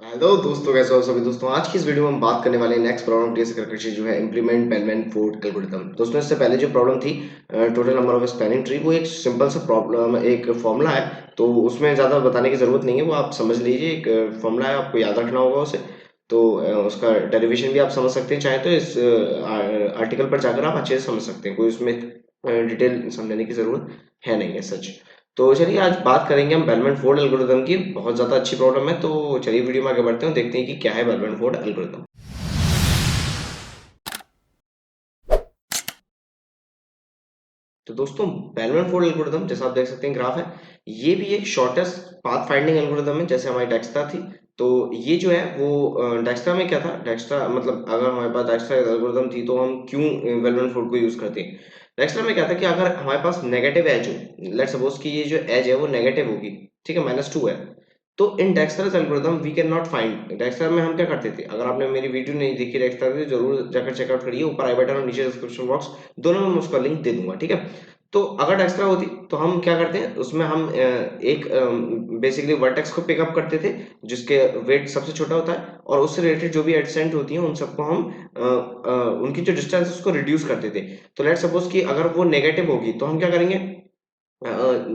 Hello दोस्तों, कैसे हो सभी दोस्तों। आज की इस वीडियो में हम बात करने वाले हैं नेक्स्ट प्रॉब्लम टीएस करके जो है इम्प्लीमेंट बेलमैन फोर्ड एल्गोरिथम। दोस्तों, इससे पहले जो प्रॉब्लम थी total number of spanning tree, वो एक सिंपल सा प्रॉब्लम, एक फॉर्मूला है। तो उसमें ज़्यादा बताने की ज़रूरत नहीं है, वो आप समझ लीजिए। एक फॉर्मूला है, आपको याद रखना होगा उसे। तो उसका डेरिवेशन भी आप समझ सकते हैं, चाहे तो इस आर्टिकल पर जाकर आप अच्छे से समझ सकते हैं। कोई उसमें डिटेल समझने की ज़रूरत है नहीं है सच। तो चलिए आज बात करेंगे हम बेलमैन फोर्ड एल्गोरिथम की। बहुत ज़्यादा अच्छी प्रॉब्लम है, तो चलिए वीडियो में आगे बढ़ते हैं और देखते हैं कि क्या है बेलमैन फोर्ड एल्गोरिथम। तो दोस्तों, बेलमैन फोर्ड एल्गोरिथम जैसा आप देख सकते हैं ग्राफ है, ये भी एक शॉर्टेस्ट पाथ फाइंडिंग एल्गोरिथम है, जैसे हमारी डेक्स्ट्रा थी। तो ये जो है वो डेक्स्ट्रा में क्या था, डेक्स्ट्रा मतलब अगर हमारे पास डेक्स्ट्रा एल्गोरिथम थी तो हम क्यों बेलमैन फोर्ड को यूज करते हैं। डेक्स्ट्रा में क्या था कि अगर हमारे पास नेगेटिव एज हो, लेट्स सपोज कि ये जो एज है वो नेगेटिव होगी, ठीक है, -2 है। तो इन Dijkstra's algorithm we can not find. Dijkstra में हम क्या करते थे, अगर आपने मेरी वीडियो नहीं देखी डेक्स्ट्रा की, जरूर जाकर चेकआउट करिए। ऊपर आई बटन और नीचे डिस्क्रिप्शन बॉक्स दोनों में मैं उसका लिंक दे दूंगा, ठीक है। तो अगर एक्स्ट्रा होती तो हम क्या करते हैं, उसमें हम एक बेसिकली वर्टेक्स को पिकअप करते थे जिसके वेट सबसे छोटा होता है, और उससे रिलेटेड जो भी एडसेंट होती हैं उन सबको हम उनकी जो डिस्टेंस है उसको रिड्यूस करते थे। तो लेट सपोज कि अगर वो नेगेटिव होगी तो हम क्या करेंगे,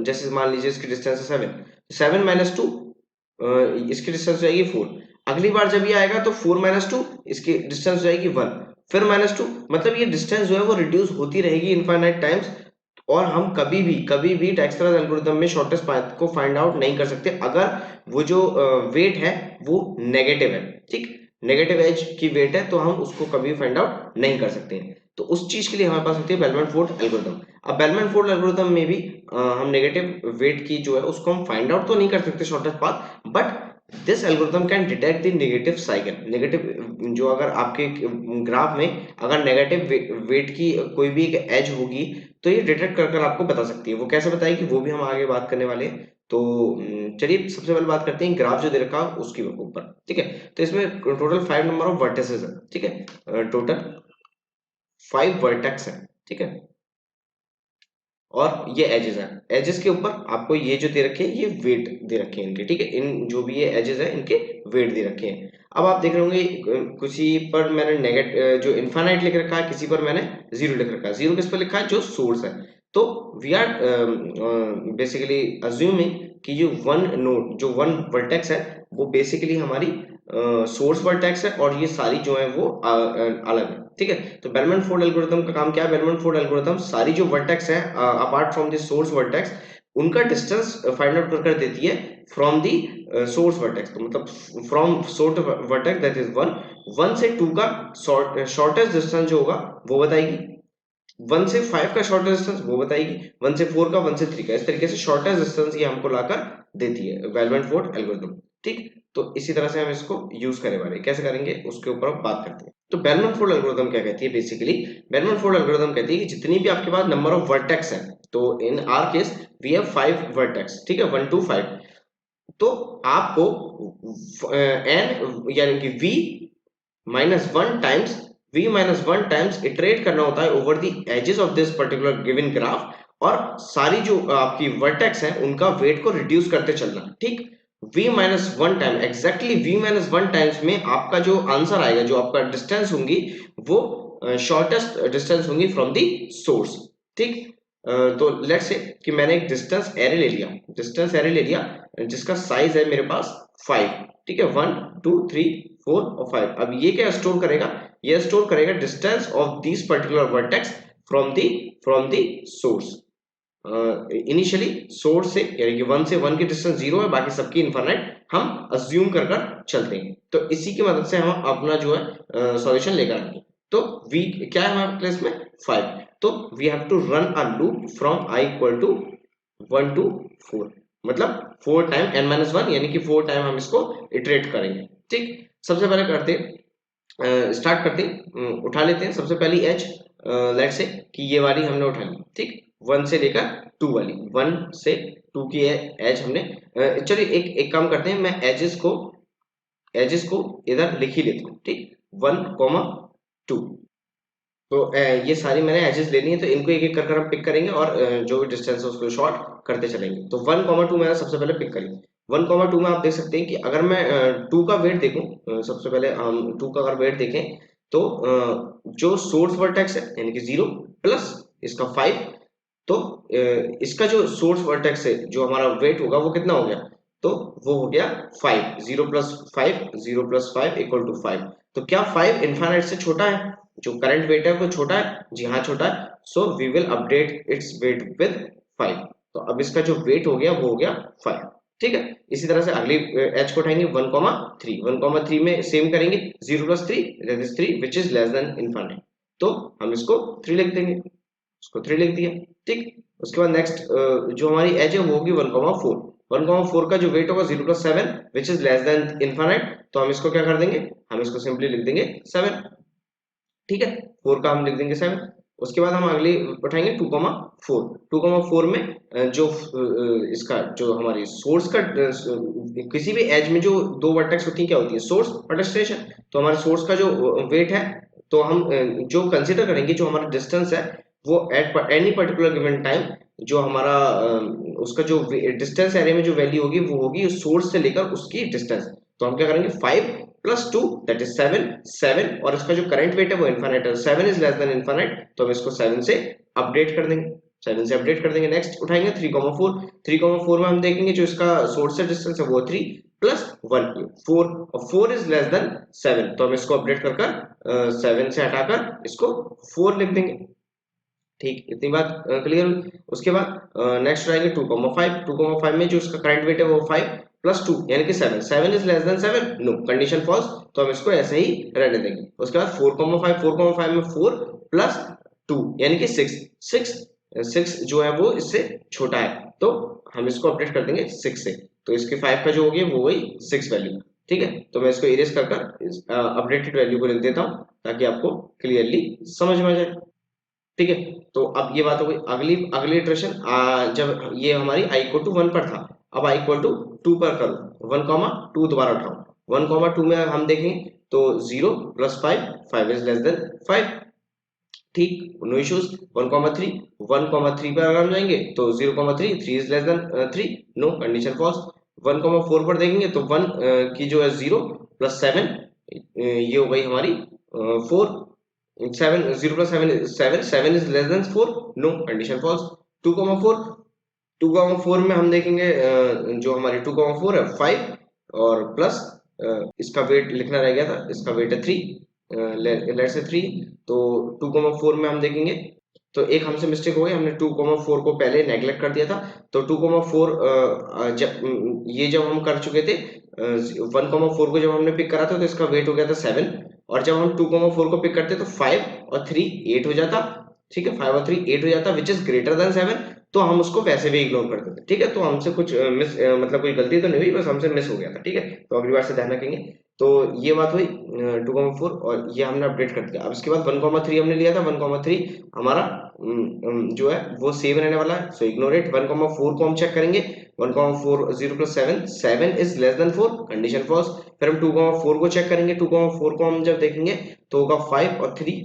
जैसे मान लीजिए इसकी डिस्टेंस है 7, 7 - 2, इसकी डिस्टेंस हो जाएगी 4। अगली बार जब ये आएगा तो 4 - 2, इसकी डिस्टेंस हो जाएगी 1, फिर -2। मतलब ये डिस्टेंस जो है वो रिड्यूस होती रहेगी इनफाइनाइट टाइम्स। और हम कभी भी डेक्स्ट्रा एल्गोरिथम में शॉर्टेस्ट पाथ को फाइंड आउट नहीं कर सकते अगर वो जो वेट है वो नेगेटिव है, ठीक। नेगेटिव एज की वेट है तो हम उसको कभी फाइंड आउट नहीं कर सकते हैं। तो उस चीज के लिए हमारे पास होती है बेलमैन फोर्ड एल्गोरिथम। अब बेलमैन फोर्ड एल्गोरिथम में भी हम नेगेटिव वेट की जो है उसको हम फाइंड आउट तो नहीं कर सकते shortest path, but this algorithm can detect the negative cycle. Negative जो अगर आपके ग्राफ में अगर नेगेटिव वेट की कोई भी एक एज होगी तो ये डिटेक्ट कर कर आपको बता सकती है। वो कैसे बताएगी वो भी हम आगे बात करने वाले हैं। तो चलिए सबसे पहले बात करते हैं ग्राफ जो दे रखा है उसके ऊपर, ठीक है। तो इसमें टोटल 5 नंबर ऑफ वर्टिसेस है, ठीक है। टोटल 5 वर्टेक्स है, ठीक है। और ये एजेस हैं, एजेस के ऊपर आपको ये जो दे रखे हैं ये वेट दे रखे हैं इनके, ठीक है। इन जो भी ये एजेस हैं इनके वेट दे रखे हैं। अब आप देख रहे होंगे किसी पर मैंने जो इनफाइनाइट लिख रखा है, किसी पर मैंने जीरो लिख रखा है। जीरो किस पर लिखा है, जो सोर्स है। तो वी आर बेसिकली अज्यूमिंग कि जो वन नोड, जो वन वर्टेक्स है, वो बेसिकली हमारी सोर्स वर्टेक्स है, और ये सारी जो है वो अलग है, ठीक है। तो बेलमैन फोर्ड एल्गोरिथम का काम क्या है, बेलमैन फोर्ड एल्गोरिथम सारी जो वर्टेक्स है apart from the source vertex, उनका डिस्टेंस फाइंड आउट कर देती है फ्रॉम द सोर्स वर्टेक्स। तो मतलब from source vertex that is 1, 1 से 2 का शॉर्टेस्ट डिस्टेंस जो होगा वो बताएगी, 1 से 5 का शॉर्टेस्ट डिस्टेंस वो बताएगी, 1 से 4 का, 1 से 3 का। इस तरीके से शॉर्टेस्ट डिस्टेंस ये हमको लाकर देती है बेलमैन फोर्ड एल्गोरिथम, ठीक। तो इसी तरह से हम इसको यूज करने वाले हैं, कैसे करेंगे उसके ऊपर हम बात करते हैं। तो बेलमैन फोर्ड एल्गोरिथम क्या कहती है, बेसिकली बेलमैन फोर्ड एल्गोरिथम कहती है कि जितनी भी आपके पास नंबर ऑफ वर्टेक्स है, तो in our case we have 5 vertex, ठीक है, 1 to 5। तो आपको एन यानी कि वी -1 टाइम्स इटरेट करना होता है over the edges of this particular given graph, और सारी जो आपकी वर्टेक्स है उनका वेट को रिड्यूस करते चलना, ठीक। v-1 time, exactly v-1 times में आपका जो आंसर आएगा, जो आपका डिस्टेंस होंगी, वो शॉर्टेस्ट डिस्टेंस होंगी फ्रॉम द सोर्स, ठीक। तो लेट्स से कि मैंने एक डिस्टेंस एरे ले लिया जिसका साइज है मेरे पास 5, ठीक है। 1 2 3 4 और 5। अब ये क्या स्टोर करेगा, ये स्टोर करेगा distance of this particular vertex from the source. Initially source से, यानी कि 1 से 1 की डिस्टेंस 0 है, बाकी सबकी इनफाइनाइट हम अज्यूम कर कर चलते हैं। तो इसी की मदद से हम अपना जो है सॉल्यूशन लेकर आएंगे। तो वी क्या है हमारे प्लेस में 5। तो we have to run a loop from i equal to 1 to 4, मतलब 4 टाइम n-1, यानी कि 4 टाइम हम इसको इटरेट करेंगे, ठीक। सबसे पहले करते स्टार्ट करते उठा लेते हैं सबसे पहली एज। लेट से कि ये वाली हमने उठा ली, ठीक। 1 से लेकर 2 वाली, 1 से 2 की एज हमने चलिए एक एक काम करते हैं, मैं एजेस को इधर लिख ही लेता हूँ, ठीक। 1, 2। तो ये सारी मैंने एजेस लेनी है, तो इनको एक एक कर हम पिक करेंगे, और जो भी डिस्टेंस है उसको शॉर्ट करते चलेंगे। तो 1, 2 मैंने सबसे पहले पिक करी। 1,2 में आप देख सकते हैं कि अगर मैं 2 का वेट देखूं, सबसे पहले हम 2 का अगर वेट देखें तो जो सोर्स वर्टेक्स है यानी कि 0 प्लस इसका 5, तो इसका जो सोर्स वर्टेक्स है जो हमारा वेट होगा वो कितना हो गया, तो वो हो गया 5, 0 प्लस 5, 0 प्लस 5 इक्वल टू 5। तो क्या 5 इनफाइनाइट से छोटा है, जो करंट वेट है वो छोटा है, जी हाँ छोटा है, so we will update its weight with 5। तो अब इसका जो वेट हो गया वो हो गया 5, ठीक है। इसी तरह से अगली एच को उठाएंगे 1,3, 1,3 में सेम करेंगे 0 plus 3 that is 3 which is less then infinite, तो हम इसको 3 लिख देंगे, उसको 3 लिख दिया, ठीक। उसके बाद नेक्स्ट जो हमारी एज है वो होगी 1,4, 1,4 का जो वेट होगा 0 plus 7 which is less then infinite, तो हम इसको क्या कर देंगे, हम इसको सिंपली लिख देंगे 7, ठीक है। 4 का हम लिख देंगे 7। उसके बाद हम अगली उठाएंगे 2,4, 2,4 में जो इसका जो हमारी सोर्स का किसी भी एज में जो दो वर्टेक्स होती है क्या होती है, सोर्स और डेस्टिनेशन। तो हमारे सोर्स का जो वेट है, तो हम जो कंसीडर करेंगे जो हमारा डिस्टेंस है वो at any particular given time, जो हमारा उसका जो डिस्टेंस एरिया में जो वैल्यू होगी वो होगी सोर्स से लेकर उसकी डिस्टेंस। तो हम क्या करेंगे 5 प्लस 2 दैट इज 7, 7 और इसका जो करंट वेट है वो इनफाइनाइट है, 7 इज लेस देन इनफाइनाइट, तो हम इसको 7 से अपडेट कर देंगे, 7 से अपडेट कर देंगे। नेक्स्ट उठाएंगे 3,4, 3,4 में हम देखेंगे जो इसका सोर्स से डिस्टेंस है वो 3 प्लस 1 4, और 4 इज लेस देन 7, तो हम इसको अपडेट कर कर 7 से हटाकर इसको 4 लिख देंगे, ठीक। इतनी बात क्लियर हुई। उसके बाद नेक्स्ट आएंगे 2,5, 2,5 में जो इसका करंट वेट है वो 5 प्लस 2 यानी कि 7, 7 is less than 7, no condition false, तो हम इसको ऐसे ही रहने देंगे। उसके बाद 4,5, 4,5 में 4 प्लस 2 यानी कि 6, 6, 6 जो है वो इससे छोटा है, तो हम इसको अपडेट कर देंगे 6 से, तो इसके 5 का जो हो गया वो वही 6 वैल्यू, ठीक है। तो मैं इसको इरेज कर कर अपडेटेड वैल्यू को लिख देता हूँ ताकि आपको क्लियरली समझ में आ जाए, ठीक है। तो अब ये बात हो गई। अगली अगली इटरेशन जब ये हमारी i इक्वल टू 1 पर था, अब i इक्वल टू 2 पर करो, 1,2 दोबारा उठाओ, 1,2 में हम देखें तो 0 प्लस 5, 5 इज लेस देन 5, ठीक, नो इश्यूज। 1,3, 1,3 पर अगर हम जाएंगे तो 0,3, 3 is less than 3, no condition false. 1,4 पर देखेंगे तो 1 की जो है 0 प्लस 7, ये हो गई हमारी 4, 7, 0 plus 7, 7, 7 is less than 4, no condition false. 2,4, 2,4 में हम देखेंगे जो हमारी 2,4 है 5 और प्लस इसका वेट लिखना रह गया था, इसका वेट है 3, लेट से 3, तो 2,4 में हम देखेंगे तो एक हमसे मिस्टेक हो गई, हमने 2,4 को पहले नेगलेक्ट कर दिया था, तो 2,4 जब हम कर चुके थे 1,4 को जब हमने पिक करा था तो इसका वेट हो गया था 7, और जब हम 2,4 को पिक करते तो 5 और 3 8 हो जाता, ठीक है, 5 और 3 8 हो जाता विच इज ग्रेटर देन 7, तो हम उसको वैसे भी इग्नोर कर देते, ठीक है। तो हमसे कुछ मतलब कोई गलती तो नहीं हुई, बस हमसे मिस हो गया था, ठीक है। तो अगली बार से ध्यान रखेंगे। तो ये बात हुई 2,4 और ये हमने अपडेट कर दिया। अब इसके बाद 1,3 हमने लिया था, 1,3 हमारा जो है वो सेम रहने वाला है, सो इग्नोर इट। 1,4 को हम चेक करेंगे, 1,4 0 plus 7, 7 is less than 4, condition false. फिर हम 2,4 को चेक करेंगे, 2,4 को हम जब देखेंगे तो होगा 5 और 3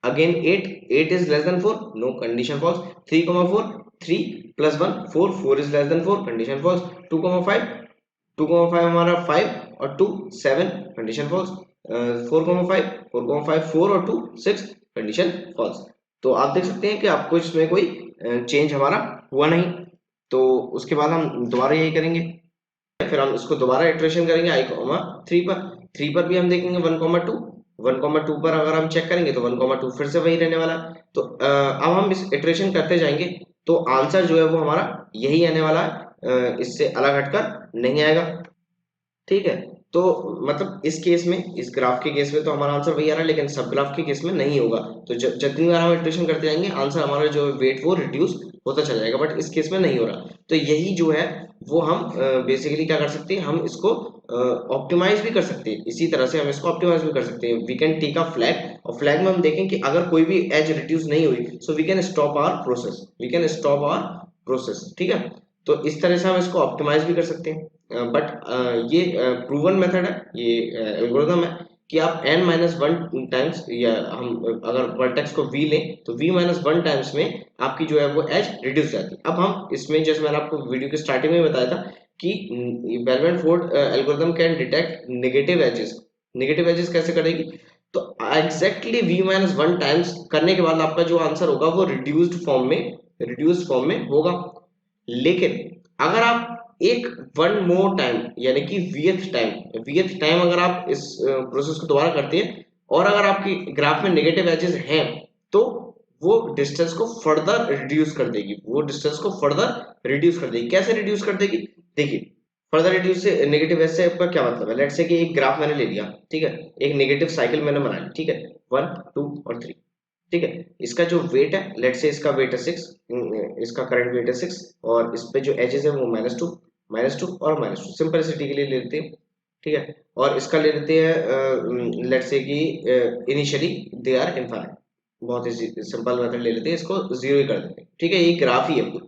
again 8, 8 is less than 4, no condition false। 3,4, 3 plus 1 4, 4 is less than 4, condition false। 2,5, 2,5 हमारा 5 और 2 7, कंडीशन फॉल्स। 4,5, 4,5 4 और 2 6, कंडीशन फॉल्स। तो आप देख सकते हैं कि आपको इसमें कोई चेंज हमारा हुआ नहीं। तो उसके बाद हम दोबारा यही करेंगे, फिर हम इसको दोबारा इटरेशन करेंगे i, 3 पर, 3 पर भी हम देखेंगे 1,2, 1,2 पर अगर हम चेक करेंगे तो 1,2 फिर से वही रहने वाला है। तो अब हम इस इटरेशन करते जाएंगे तो आंसर जो है वो हमारा यही आने वाला है, इससे अलग हटकर नहीं आएगा, ठीक है। तो मतलब इस केस में, इस ग्राफ के केस में तो हमारा आंसर वही आ रहा है, लेकिन सब ग्राफ के केस में नहीं होगा। तो जितनी बार हम इटरेशन करते जाएंगे आंसर हमारा जो वेट वो रिड्यूस होता चला जाएगा, बट इस केस में नहीं हो रहा। तो यही जो है वो हम बेसिकली क्या कर सकते हैं, हम इसको ऑप्टिमाइज भी कर सकते हैं, इसी तरह से हम इसको ऑप्टिमाइज भी कर सकते हैं। We can take a flag, और फ्लैग में हम देखें कि अगर कोई भी एज रिड्यूस नहीं हुई, so we can stop our process, we can stop our process, ठीक है। तो इस तरह से हम इसको ऑप्टिमाइज भी कर सकते हैं। बट ये प्रूवन मेथड है, ये एल्गोरिथम है कि आप n-1 टाइम्स, या हम अगर वर्टेक्स को v लें तो v-1 टाइम्स में आपकी जो है वो एज रिड्यूस जाती है। अब हम इसमें जैसे मैंने आपको वीडियो के स्टार्टिंग में बताया था कि Bellman Ford algorithm can detect negative edges. Negative edges कैसे करेगी? तो exactly v minus one times करने के बाद आपका जो आंसर होगा वो रिड्यूस्ड फॉर्म में होगा। लेकिन अगर आप एक वन मोर टाइम यानी कि वीएथ टाइम अगर आप इस प्रोसेस को दोबारा करते हैं और अगर आपकी ग्राफ में नेगेटिव एजेस हैं तो वो डिस्टेंस को फर्दर रिड्यूस कर देगी। कैसे रिड्यूस कर देगी? देखिए, फर्दर रिड्यूस से नेगेटिव एज से आपका क्या मतलब है? लेट्स से कि एक ग्राफ मैंने ले लिया, ठीक है, एक नेगेटिव साइकिल मैंने बना ली, ठीक है, 1 2 और 3, ठीक है। इसका जो वेट है, लेट्स से इसका वेट है 6, इसका करंट वेट है 6 और इस पे जो एजेस है वो -2 और -2 सिंपलिसिटी के लिए ले लेते हैं, ठीक है। और इसका ले लेते हैं लेट्स से कि इनिशियली दे आर इनफाइनाइट, बहुत ही सिंपल मेथड ले लेते हैं, इसको जीरो ही कर देते हैं, ठीक है। ये ग्राफ ही है पूरा।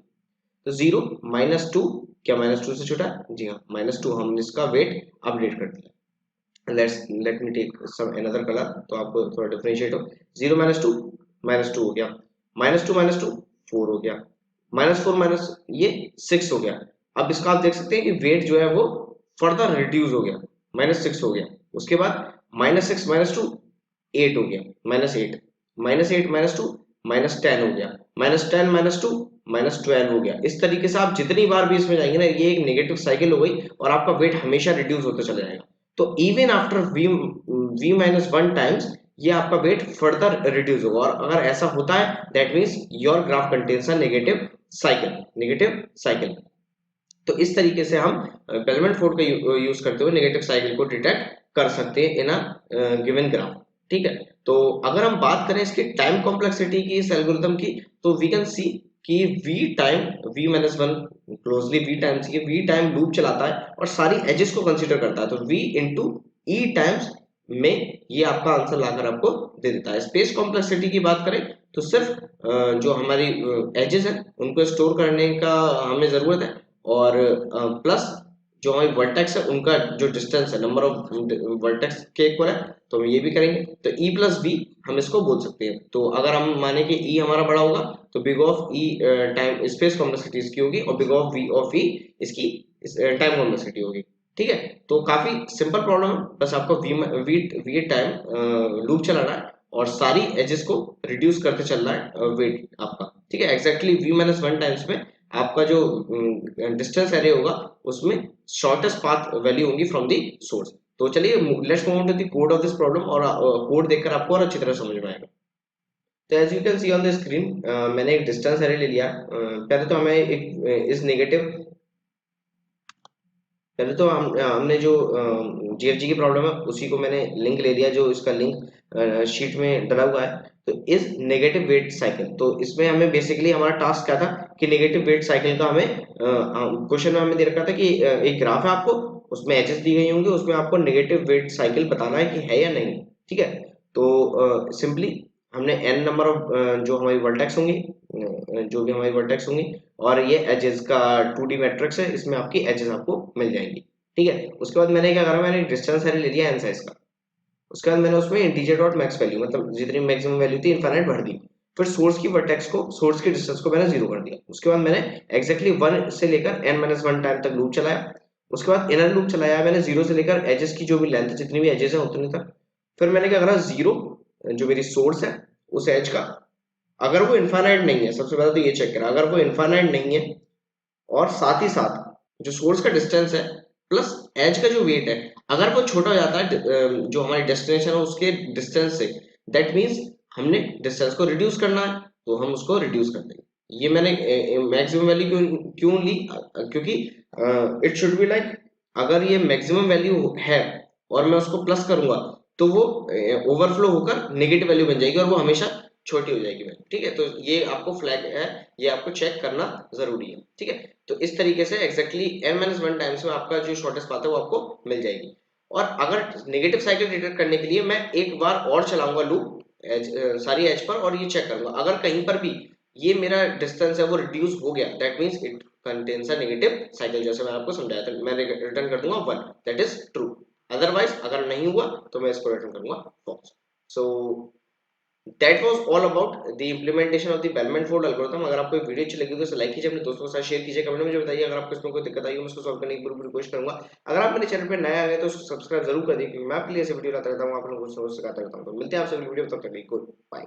तो 0 -2, क्या -2 से छोटा है? जी हाँ, -2, हम इसका वेट अपडेट कर दिया। Let me take some another colour तो आपको थोड़ा डिफरेंशिएट हो। 0 -2 हो गया, -2 4 हो गया, -4 माइनस ये 6 हो गया। अब इसका आप देख सकते हैं कि वेट जो है वो फर्दर रिड्यूस हो गया, -6 हो गया। उसके बाद -6 -2 8 हो गया, -8 -8 -2 -10 हो गया, -10 -2 -12 हो गया। इस तरीके से आप जितनी बार भी इसमें जाएंगे ना, ये एक नेगेटिव साइकिल हो गई और आपका वेट हमेशा रिड्यूस होता चला जाएगा। तो even after v minus one times ये आपका वेट फर्दर रिड्यूस होगा। और अगर ऐसा होता है that means your graph contains a negative cycle. तो इस तरीके से हम बेलमैन फोर्ड का यूज करते हुए नेगेटिव साइकिल को डिटेक्ट कर सकते हैं इन अ गिवन ग्राफ, ठीक है। तो अगर हम बात करें इसकी टाइम कॉम्प्लेक्सिटी की, इस एल्गोरिथम की, तो वी कैन सी कि v minus one closely v times ये v टाइम लूप चलाता है और सारी एजेस को कंसीडर करता है। तो v इंटू e टाइम्स में ये आपका आंसर लाकर आपको दे देता है। स्पेस कॉम्प्लेक्सिटी की बात करें तो सिर्फ जो हमारी एजेस हैं उनको स्टोर करने का हमें जरूरत है और प्लस जो हमारी वर्टेक्स है उनका जो डिस्टेंस है, नंबर ऑफ वर्टेक्स के इक्वल है, तो हम ये भी करेंगे। तो e प्लस बी हम इसको बोल सकते हैं। तो अगर हम माने कि e हमारा बड़ा होगा तो big of e time space complexity इसकी होगी और big of v of e इसकी टाइम कॉम्प्लेक्सिटी होगी, ठीक है। तो काफी सिंपल प्रॉब्लम है, बस आपको वी टाइम लूप चलाना है और सारी एजेस को रिड्यूस करते चलना है वेट आपका, ठीक है। Exactly v minus one times में आपका जो डिस्टेंस एरे होगा उसमें शॉर्टेस्ट पाथ वैल्यू होगी फ्रॉम दी सोर्स। तो चलिए let's move on to the code of this problem और कोड देखकर आपको और अच्छी तरह समझ में आएगा। तो as you can see on the screen मैंने एक डिस्टेंस एरे ले लिया। पहले तो हमें एक इस नेगेटिव पहले तो हमने जो जीएफजी की प्रॉब्लम है उसी को मैंने लिंक ले लिया, जो इसका लिंक शीट में डला हुआ है। तो इस नेगेटिव वेट साइकिल, तो इसमें हमें बेसिकली हमारा टास्क क्या था कि नेगेटिव वेट साइकिल का हमें क्वेश्चन में हमें दे रखा था कि एक ग्राफ है आपको, उसमें एजेस दी गई होंगी, उसमें आपको नेगेटिव वेट साइकिल बताना है कि है या नहीं, ठीक है। तो सिंपली हमने n नंबर ऑफ जो हमारी वर्टेक्स होंगी, जो भी हमारी वर्टेक्स होंगी, और ये एजेस का 2D मैट्रिक्स है, इसमें आपकी एजेस आपको मिल जाएंगी, ठीक है। उसके बाद मैंने क्या करा, मैंने डिस्टेंस एरे ले लिया n साइज का। उसके बाद मैंने उसमें इंटीजर डॉट मैक्स वैल्यू मतलब जितनी मैक्सिमम वैल्यू थी इनफाइनाइट भर दी। फिर सोर्स की डिस्टेंस को मैंने जीरो कर दिया। उसके बाद मैंने एक्जैक्टली 1 से लेकर n-1 टाइम तक लूप चलाया। उसके बाद इनर लूप चलाया मैंने 0 से लेकर एजेस की जो भी लेंथ जितनी भी एजेस है उतनी तक। फिर मैंने क्या करा, 0 जो मेरी सोर्स है उस एज का, अगर वो इनफाइनाइट नहीं है, सबसे पहले तो ये चेक करा, अगर वो इनफाइनाइट नहीं है और साथ ही साथ जो सोर्स का डिस्टेंस है प्लस एज का जो वेट है, अगर वो छोटा हो जाता है जो हमारी डेस्टिनेशन है उसके डिस्टेंस से, दैट मीन्स हमने डिस्टेंस को रिड्यूस करना है, तो हम उसको रिड्यूस कर देंगे। ये मैंने मैक्सिमम वैल्यू क्यों ली, क्योंकि इट शुड बी लाइक, अगर ये मैक्सिमम वैल्यू है और मैं उसको प्लस करूंगा तो वो ओवरफ्लो होकर नेगेटिव वैल्यू बन जाएगी और वो हमेशा छोटी हो जाएगी वैल्यू, ठीक है। तो ये आपको फ्लैग है, ये आपको चेक करना जरूरी है, ठीक है। तो इस तरीके से एक्जैक्टली n-1 टाइम्स में आपका जो शॉर्टेस्ट पाथ है वो आपको मिल जाएगी। और अगर नेगेटिव साइकिल डिटेक्ट करने के लिए मैं एक बार और चलाऊंगा लूप सारी एज पर और ये चेक करूंगा, अगर कहीं पर भी ये मेरा डिस्टेंस है वो रिड्यूस हो गया, that means it contains a negative cycle, जैसे मैं आपको समझाया था। मैं रिटर्न कर दूंगा 1, दैट इज ट्रू। अदरवाइज अगर नहीं हुआ तो मैं इसको रिटर्न करूंगा false. So that was all about the implementation of the Bellman Ford algorithm. अगर आपको ये वीडियो अच्छी लगी तो इसे लाइक कीजिए, अपने दोस्तों के साथ शेयर कीजिए, कमेंट में मुझे बताइए अगर आपको इसमें कोई दिक्कत आई हो, मैं उसको सॉल्व करने की पूरी कोशिश करूंगा। अगर आप मेरे चैनल पे नए आए हैं तो सब्सक्राइब जरूर कर दिए, क्योंकि मैं आपके लिए ऐसे वीडियो लाता रहता हूँ, आप लोगों को सिखाता रहता हूँ। तो मिलते हैं आपसे अगली वीडियो में, तब तक के लिए गुड बाय।